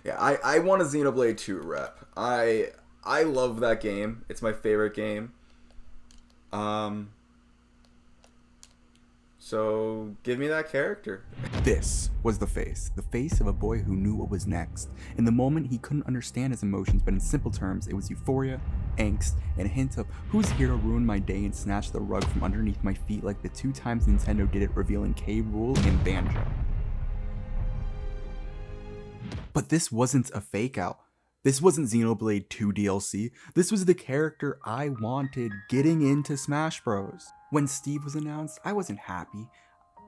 Yeah, I want a Xenoblade 2 rep. I love that game. It's my favorite game. Um, so give me that character. This was the face of a boy who knew what was next. In the moment, he couldn't understand his emotions, but in simple terms, it was euphoria, angst, and a hint of who's here to ruin my day and snatch the rug from underneath my feet like the 2 times Nintendo did it, revealing Kaye Rule and Banjo. But this wasn't a fake out. This wasn't Xenoblade 2 DLC. This was the character I wanted getting into Smash Bros. When Steve was announced, I wasn't happy.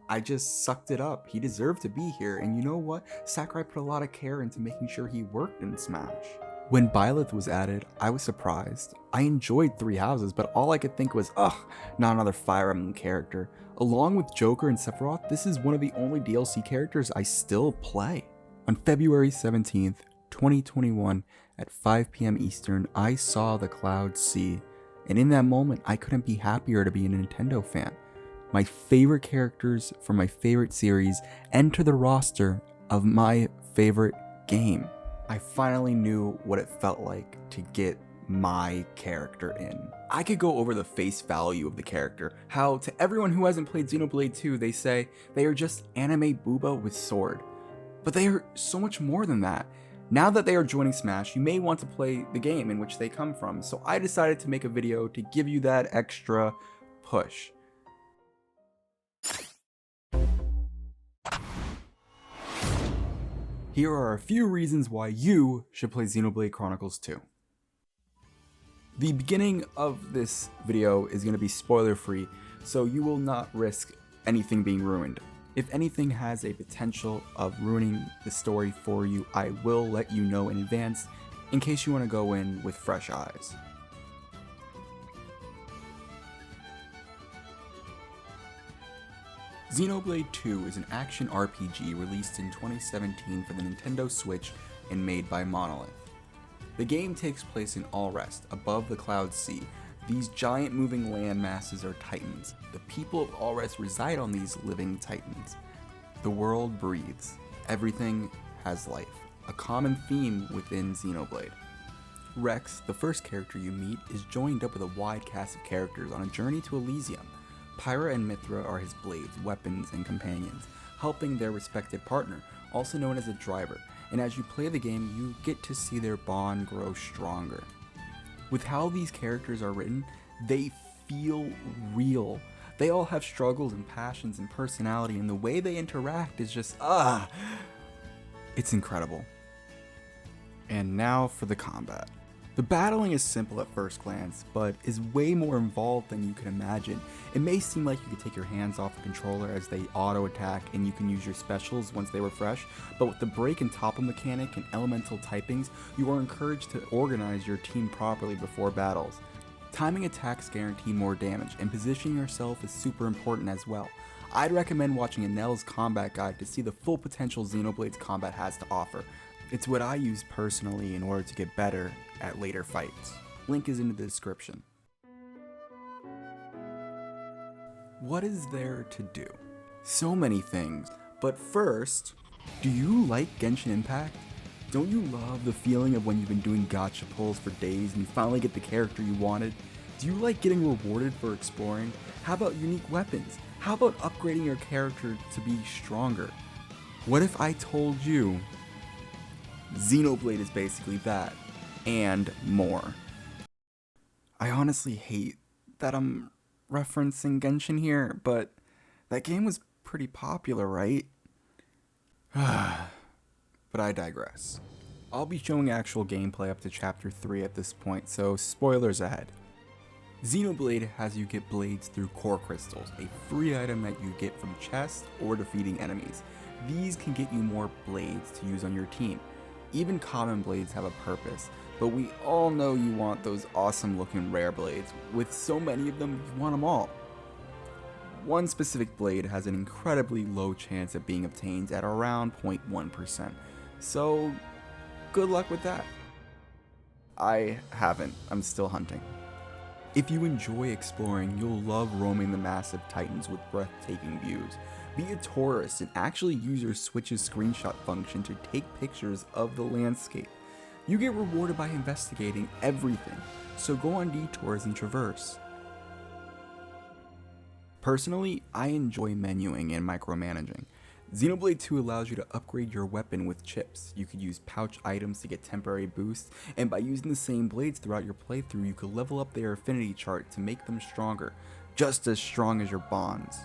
I just sucked it up. He deserved to be here, and you know what? Sakurai put a lot of care into making sure he worked in Smash. When Byleth was added, I was surprised. I enjoyed Three Houses, but all I could think was, ugh, not another Fire Emblem character. Along with Joker and Sephiroth, this is one of the only DLC characters I still play. On February 17th, 2021, at 5 p.m. Eastern, I saw the Cloud Sea, and in that moment, I couldn't be happier to be a Nintendo fan. My favorite characters from my favorite series enter the roster of my favorite game. I finally knew what it felt like to get my character in. I could go over the face value of the character, how to everyone who hasn't played Xenoblade 2, they say they are just anime booba with sword. But they are so much more than that. Now that they are joining Smash, you may want to play the game in which they come from, so I decided to make a video to give you that extra push. Here are a few reasons why you should play Xenoblade Chronicles 2. The beginning of this video is going to be spoiler free, so you will not risk anything being ruined. If anything has a potential of ruining the story for you, I will let you know in advance in case you want to go in with fresh eyes. Xenoblade 2 is an action RPG released in 2017 for the Nintendo Switch and made by Monolith. The game takes place in Allrest, above the Cloud Sea. These giant moving land masses are titans. The people of Allrest reside on these living titans. The world breathes. Everything has life, a common theme within Xenoblade. Rex, the first character you meet, is joined up with a wide cast of characters on a journey to Elysium. Pyra and Mithra are his blades, weapons, and companions, helping their respective partner, also known as a driver, and as you play the game, you get to see their bond grow stronger. With how these characters are written, they feel real. They all have struggles and passions and personality, and the way they interact is just, it's incredible. And now for the combat. The battling is simple at first glance, but is way more involved than you can imagine. It may seem like you could take your hands off the controller as they auto-attack and you can use your specials once they refresh, but with the break and topple mechanic and elemental typings, you are encouraged to organize your team properly before battles. Timing attacks guarantee more damage, and positioning yourself is super important as well. I'd recommend watching Anel's combat guide to see the full potential Xenoblade's combat has to offer. It's what I use personally in order to get better at later fights. Link is in the description. What is there to do? So many things, but first, do you like Genshin Impact? Don't you love the feeling of when you've been doing gacha pulls for days and you finally get the character you wanted? Do you like getting rewarded for exploring? How about unique weapons? How about upgrading your character to be stronger? What if I told you Xenoblade is basically that, and more? I honestly hate that I'm referencing Genshin here, but that game was pretty popular, right? But I digress. I'll be showing actual gameplay up to chapter 3 at this point, so spoilers ahead. Xenoblade has you get blades through core crystals, a free item that you get from chests or defeating enemies. These can get you more blades to use on your team. Even common blades have a purpose, but we all know you want those awesome looking rare blades. With so many of them, you want them all. One specific blade has an incredibly low chance of being obtained at around 0.1%, so good luck with that. I haven't, I'm still hunting. If you enjoy exploring, you'll love roaming the massive titans with breathtaking views. Be a tourist and actually use your Switch's screenshot function to take pictures of the landscape. You get rewarded by investigating everything, so go on detours and traverse. Personally, I enjoy menuing and micromanaging. Xenoblade 2 allows you to upgrade your weapon with chips. You could use pouch items to get temporary boosts, and by using the same blades throughout your playthrough, you could level up their affinity chart to make them stronger, just as strong as your bonds.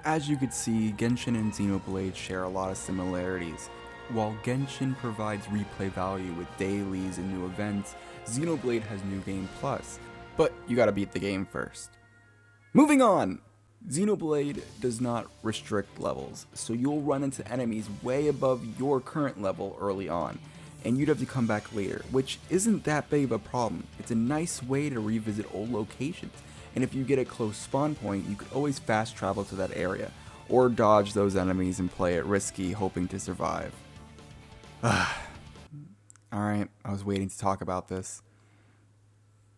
As you could see, Genshin and Xenoblade share a lot of similarities. While Genshin provides replay value with dailies and new events, Xenoblade has New Game Plus, but you gotta beat the game first. Moving on! Xenoblade does not restrict levels, so you'll run into enemies way above your current level early on, and you'd have to come back later, which isn't that big of a problem. It's a nice way to revisit old locations, and if you get a close spawn point, you could always fast travel to that area, or dodge those enemies and play it risky, hoping to survive. Alright, I was waiting to talk about this.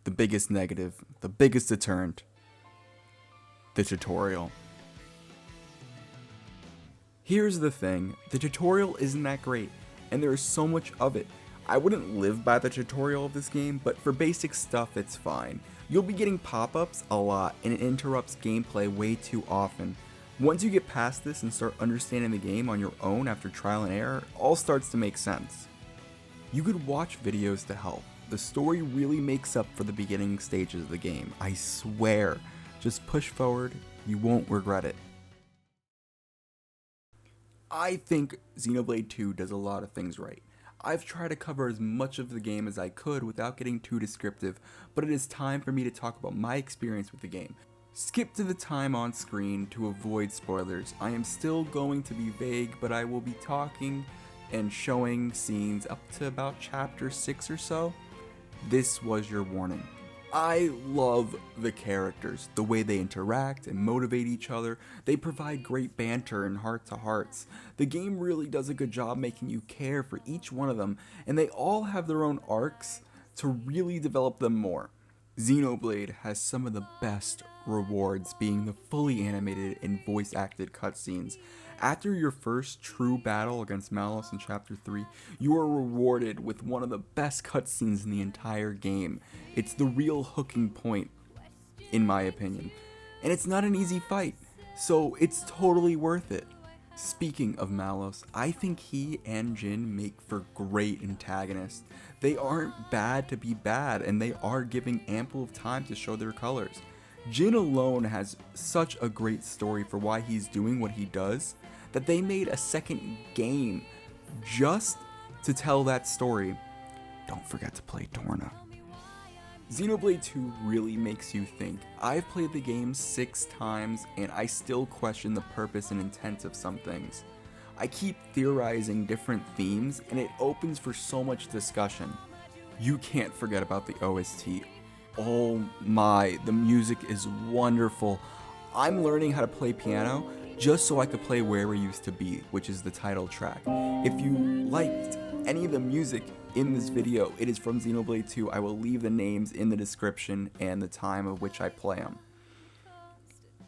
The biggest negative, the biggest deterrent. The tutorial. Here's the thing, the tutorial isn't that great, and there is so much of it. I wouldn't live by the tutorial of this game, but for basic stuff it's fine. You'll be getting pop-ups a lot, and it interrupts gameplay way too often. Once you get past this and start understanding the game on your own after trial and error, it all starts to make sense. You could watch videos to help. The story really makes up for the beginning stages of the game, I swear. Just push forward, you won't regret it. I think Xenoblade 2 does a lot of things right. I've tried to cover as much of the game as I could without getting too descriptive, but it is time for me to talk about my experience with the game. Skip to the time on screen to avoid spoilers. I am still going to be vague, but I will be talking and showing scenes up to about chapter 6 or so. This was your warning. I love the characters, the way they interact and motivate each other. They provide great banter and heart-to-hearts. The game really does a good job making you care for each one of them, and they all have their own arcs to really develop them more. Xenoblade has some of the best rewards, being the fully animated and voice-acted cutscenes. After your first true battle against Malus in Chapter 3, you are rewarded with one of the best cutscenes in the entire game. It's the real hooking point, in my opinion. And it's not an easy fight, so it's totally worth it. Speaking of Malus, I think he and Jin make for great antagonists. They aren't bad to be bad, and they are giving ample of time to show their colors. Jin alone has such a great story for why he's doing what he does, that they made a second game just to tell that story. Don't forget to play Torna. Xenoblade 2 really makes you think. I've played the game 6 times and I still question the purpose and intent of some things. I keep theorizing different themes and it opens for so much discussion. You can't forget about the OST. Oh my, the music is wonderful. I'm learning how to play piano just so I could play Where We Used to Be, which is the title track. If you liked any of the music in this video, it is from Xenoblade 2. I will leave the names in the description and the time of which I play them.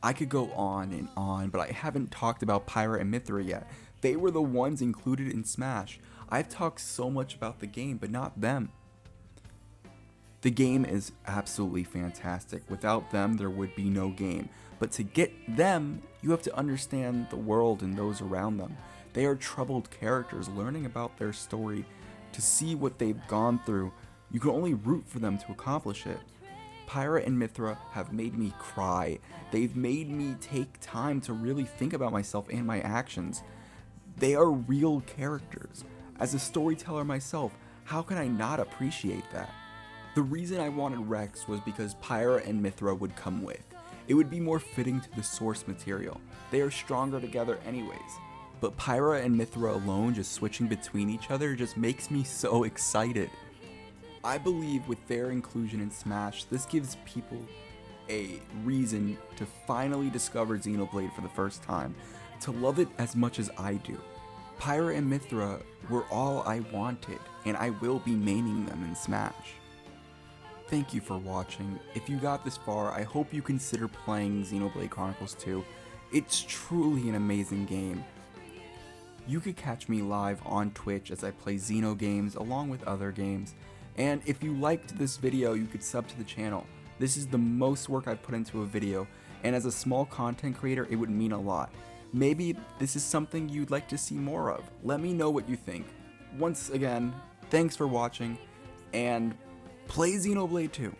I could go on and on, but I haven't talked about Pyra and Mythra yet. They were the ones included in Smash. I've talked so much about the game, but not them. The game is absolutely fantastic. Without them, there would be no game. But to get them, you have to understand the world and those around them. They are troubled characters. Learning about their story, to see what they've gone through, you can only root for them to accomplish it. Pyra and Mythra have made me cry. They've made me take time to really think about myself and my actions. They are real characters. As a storyteller myself, how can I not appreciate that? The reason I wanted Rex was because Pyra and Mythra would come with. It would be more fitting to the source material. They are stronger together anyways. But Pyra and Mythra alone just switching between each other just makes me so excited. I believe with their inclusion in Smash, this gives people a reason to finally discover Xenoblade for the first time, to love it as much as I do. Pyra and Mythra were all I wanted, and I will be maining them in Smash. Thank you for watching. If you got this far, I hope you consider playing Xenoblade Chronicles 2. It's truly an amazing game. You could catch me live on Twitch as I play Xeno games along with other games, and if you liked this video, you could sub to the channel. This is the most work I've put into a video, and as a small content creator, it would mean a lot. Maybe this is something you'd like to see more of. Let me know what you think. Once again, thanks for watching, and play Xenoblade 2.